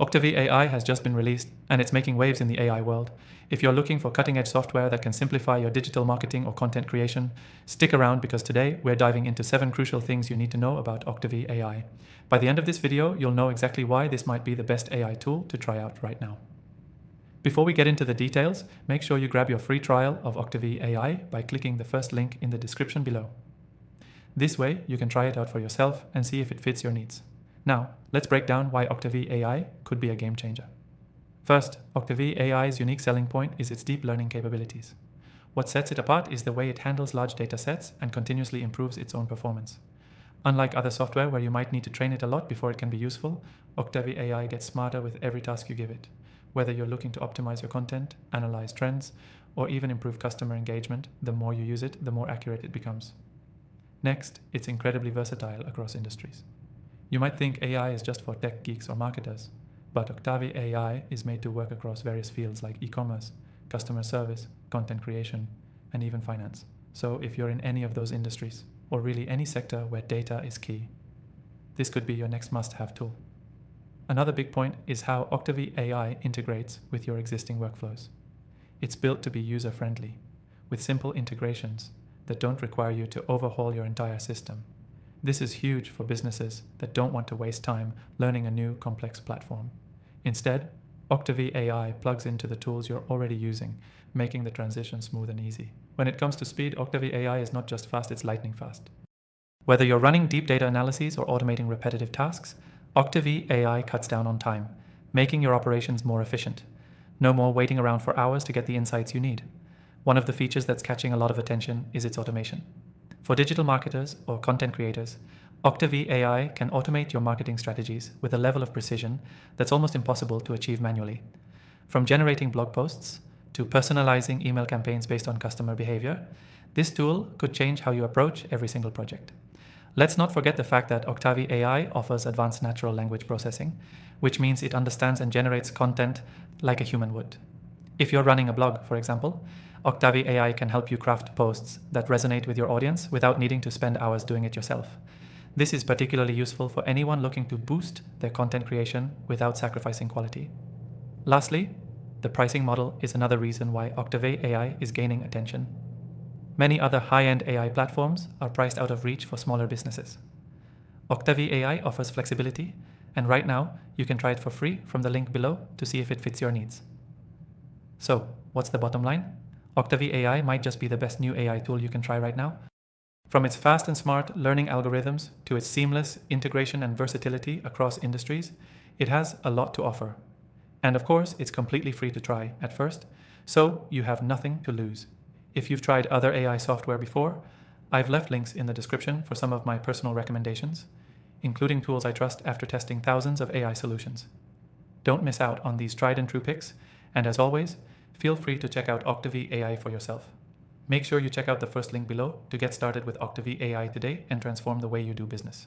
Octavee AI has just been released, and it's making waves in the AI world. If you're looking for cutting-edge software that can simplify your digital marketing or content creation, stick around because today we're diving into 7 crucial things you need to know about Octavee AI. By the end of this video, you'll know exactly why this might be the best AI tool to try out right now. Before we get into the details, make sure you grab your free trial of Octavee AI by clicking the first link in the description below. This way, you can try it out for yourself and see if it fits your needs. Now, let's break down why Octavee AI could be a game changer. First, Octavee AI's unique selling point is its deep learning capabilities. What sets it apart is the way it handles large data sets and continuously improves its own performance. Unlike other software where you might need to train it a lot before it can be useful, Octavee AI gets smarter with every task you give it. Whether you're looking to optimize your content, analyze trends, or even improve customer engagement, the more you use it, the more accurate it becomes. Next, it's incredibly versatile across industries. You might think AI is just for tech geeks or marketers, but Octavee AI is made to work across various fields like e-commerce, customer service, content creation, and even finance. So if you're in any of those industries, or really any sector where data is key, this could be your next must-have tool. Another big point is how Octavee AI integrates with your existing workflows. It's built to be user-friendly, with simple integrations that don't require you to overhaul your entire system. This is huge for businesses that don't want to waste time learning a new complex platform. Instead, Octavee AI plugs into the tools you're already using, making the transition smooth and easy. When it comes to speed, Octavee AI is not just fast, it's lightning fast. Whether you're running deep data analyses or automating repetitive tasks, Octavee AI cuts down on time, making your operations more efficient. No more waiting around for hours to get the insights you need. One of the features that's catching a lot of attention is its automation. For digital marketers or content creators, Octavee AI can automate your marketing strategies with a level of precision that's almost impossible to achieve manually. From generating blog posts to personalizing email campaigns based on customer behavior, this tool could change how you approach every single project. Let's not forget the fact that Octavee AI offers advanced natural language processing, which means it understands and generates content like a human would. If you're running a blog, for example, Octavee AI can help you craft posts that resonate with your audience without needing to spend hours doing it yourself. This is particularly useful for anyone looking to boost their content creation without sacrificing quality. Lastly, the pricing model is another reason why Octavee AI is gaining attention. Many other high-end AI platforms are priced out of reach for smaller businesses. Octavee AI offers flexibility, and right now you can try it for free from the link below to see if it fits your needs. So, what's the bottom line? Octavee AI might just be the best new AI tool you can try right now. From its fast and smart learning algorithms to its seamless integration and versatility across industries, it has a lot to offer. And of course, it's completely free to try at first, so you have nothing to lose. If you've tried other AI software before, I've left links in the description for some of my personal recommendations, including tools I trust after testing thousands of AI solutions. Don't miss out on these tried and true picks, and as always, feel free to check out Octavee AI for yourself. Make sure you check out the first link below to get started with Octavee AI today and transform the way you do business.